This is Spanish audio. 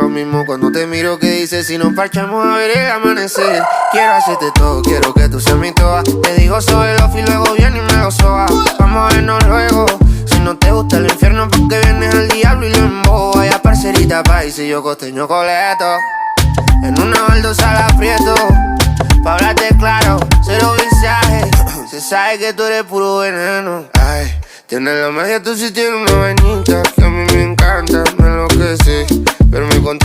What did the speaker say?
Lo mismo cuando te miro que dices si nos parchamos a ver el amanecer. Quiero hacerte todo, quiero que tú seas mi toa. Te digo sobre los y luego viene y me lo soba. Vamos a vernos luego. Si no te gusta el infierno, porque vienes al diablo y lo embobo. Vaya parcerita país y yo costeño coleto. En una baldosa la aprieto. Pa' hablarte claro, cero visaje. Se sabe que tú eres puro veneno. Ay, tienes la magia, tú sí tienes una vainita que a mí me encanta, me enloquece. Verme contigo